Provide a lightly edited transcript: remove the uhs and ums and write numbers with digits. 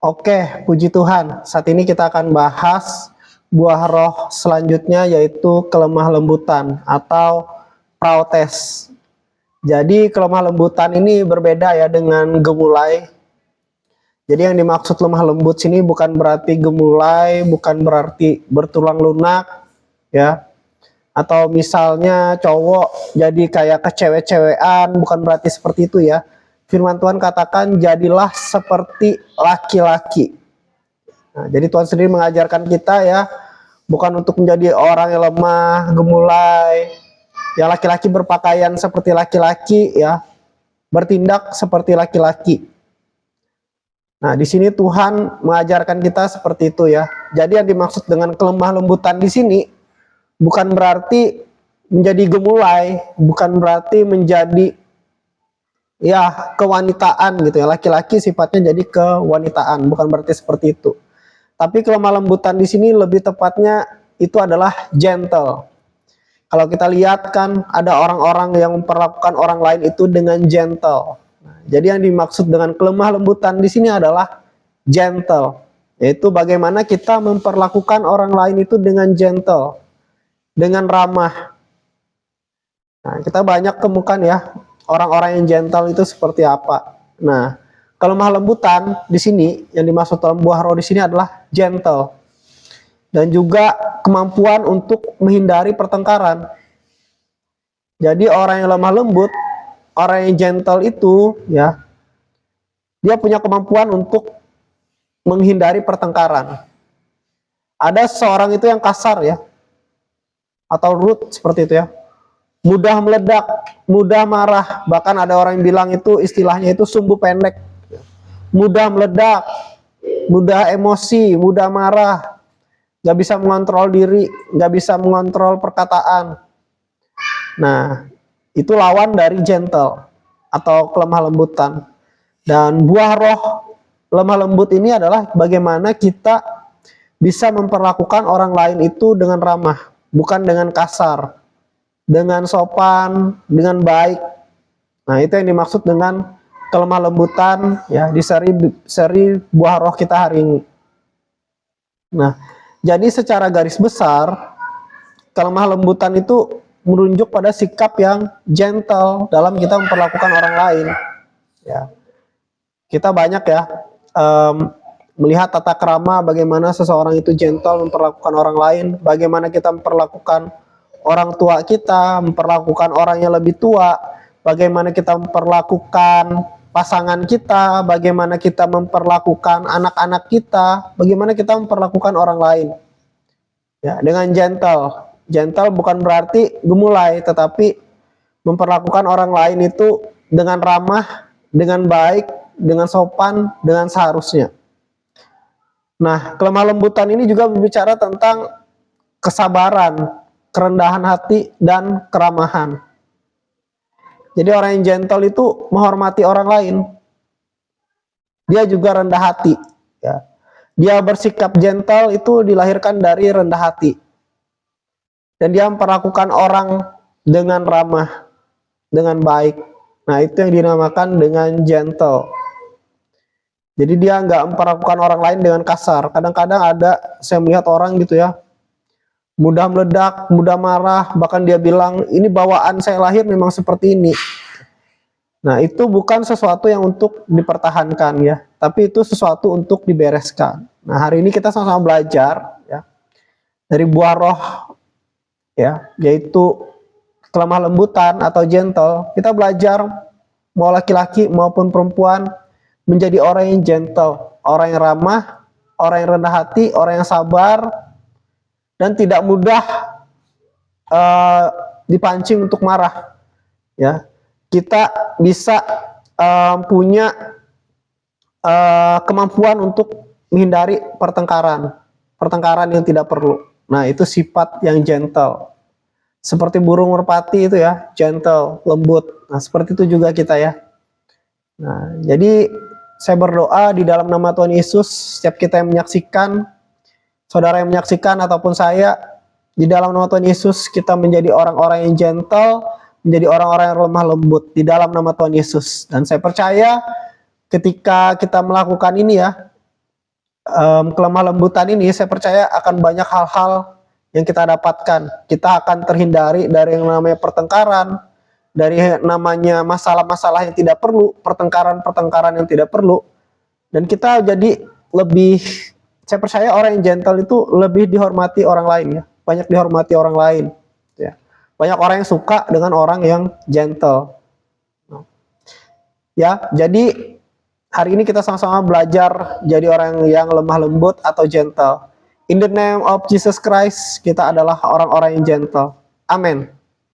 Oke, puji Tuhan. Saat ini kita akan bahas buah roh selanjutnya, yaitu kelemah lembutan atau praotes. Jadi kelemah lembutan ini berbeda ya dengan gemulai. Jadi yang dimaksud lemah lembut sini bukan berarti gemulai, bukan berarti bertulang lunak ya. Atau misalnya cowok jadi kayak kecewek-cewekan, bukan berarti seperti itu ya. Firman Tuhan katakan jadilah seperti laki-laki. Nah, jadi Tuhan sendiri mengajarkan kita ya, bukan untuk menjadi orang yang lemah, gemulai. Ya, laki-laki berpakaian seperti laki-laki ya, bertindak seperti laki-laki. Nah, di sini Tuhan mengajarkan kita seperti itu ya. Jadi yang dimaksud dengan kelemah lembutan di sini bukan berarti menjadi gemulai, bukan berarti menjadi ya kewanitaan gitu ya. Laki-laki sifatnya jadi kewanitaan, bukan berarti seperti itu. Tapi kelemah lembutan di sini lebih tepatnya itu adalah gentle. Kalau kita lihat kan ada orang-orang yang memperlakukan orang lain itu dengan gentle. Nah, jadi yang dimaksud dengan kelemah lembutan di sini adalah gentle, yaitu bagaimana kita memperlakukan orang lain itu dengan gentle, dengan ramah. Nah, kita banyak temukan ya orang-orang yang gentle itu seperti apa. Nah, kelemah lembutan di sini yang dimaksud dalam buah roh di sini adalah gentle. Dan juga kemampuan untuk menghindari pertengkaran. Jadi orang yang lemah lembut, orang yang gentle itu ya, dia punya kemampuan untuk menghindari pertengkaran. Ada seorang itu yang kasar ya, atau rude seperti itu ya, mudah meledak, mudah marah, bahkan ada orang yang bilang itu istilahnya itu sumbu pendek, mudah meledak, mudah emosi, mudah marah, gak bisa mengontrol diri, gak bisa mengontrol perkataan. Nah, itu lawan dari gentle atau kelemah lembutan. Dan buah roh lemah lembut ini adalah bagaimana kita bisa memperlakukan orang lain itu dengan ramah, bukan dengan kasar, dengan sopan, dengan baik. Nah, itu yang dimaksud dengan kelemah lembutan ya di seri buah roh kita hari ini. Nah, jadi secara garis besar kelemah lembutan itu menunjuk pada sikap yang gentle dalam kita memperlakukan orang lain. Ya, kita banyak ya melihat tata krama bagaimana seseorang itu gentle memperlakukan orang lain, bagaimana kita memperlakukan orang tua kita, memperlakukan orang yang lebih tua, bagaimana kita memperlakukan pasangan kita, bagaimana kita memperlakukan anak-anak kita, bagaimana kita memperlakukan orang lain. Ya, dengan gentle. Gentle bukan berarti gemulai, tetapi memperlakukan orang lain itu dengan ramah, dengan baik, dengan sopan, dengan seharusnya. Nah, kelemah lembutan ini juga berbicara tentang kesabaran, kerendahan hati, dan keramahan. Jadi orang yang gentle itu menghormati orang lain. Dia juga rendah hati. Ya. Dia bersikap gentle itu dilahirkan dari rendah hati. Dan dia memperlakukan orang dengan ramah, dengan baik. Nah, itu yang dinamakan dengan gentle. Jadi dia nggak memperlakukan orang lain dengan kasar. Kadang-kadang ada, saya melihat orang gitu ya, mudah meledak, mudah marah, bahkan dia bilang, ini bawaan saya lahir memang seperti ini. Nah, itu bukan sesuatu yang untuk dipertahankan ya, tapi itu sesuatu untuk dibereskan. Nah, hari ini kita sama-sama belajar ya dari buah roh ya, yaitu kelemah lembutan atau gentle. Kita belajar mau laki-laki maupun perempuan menjadi orang yang gentle, orang yang ramah, orang yang rendah hati, orang yang sabar, dan tidak mudah dipancing untuk marah. Ya, kita bisa punya kemampuan untuk menghindari pertengkaran yang tidak perlu. Nah, itu sifat yang gentle. Seperti burung merpati itu ya, gentle, lembut. Nah, seperti itu juga kita ya. Nah, jadi saya berdoa di dalam nama Tuhan Yesus, setiap kita yang menyaksikan, saudara yang menyaksikan ataupun saya, di dalam nama Tuhan Yesus kita menjadi orang-orang yang gentle, menjadi orang-orang yang lemah lembut di dalam nama Tuhan Yesus. Dan saya percaya ketika kita melakukan ini ya, kelemah lembutan ini saya percaya akan banyak hal-hal yang kita dapatkan. Kita akan terhindari dari yang namanya pertengkaran, dari namanya masalah-masalah yang tidak perlu, pertengkaran-pertengkaran yang tidak perlu. Dan kita jadi lebih, saya percaya orang yang gentle itu lebih dihormati orang lain ya. Banyak dihormati orang lain ya. Banyak orang yang suka dengan orang yang gentle. Ya, jadi hari ini kita sama-sama belajar jadi orang yang lemah lembut atau gentle. In the name of Jesus Christ, kita adalah orang-orang yang gentle. Amin.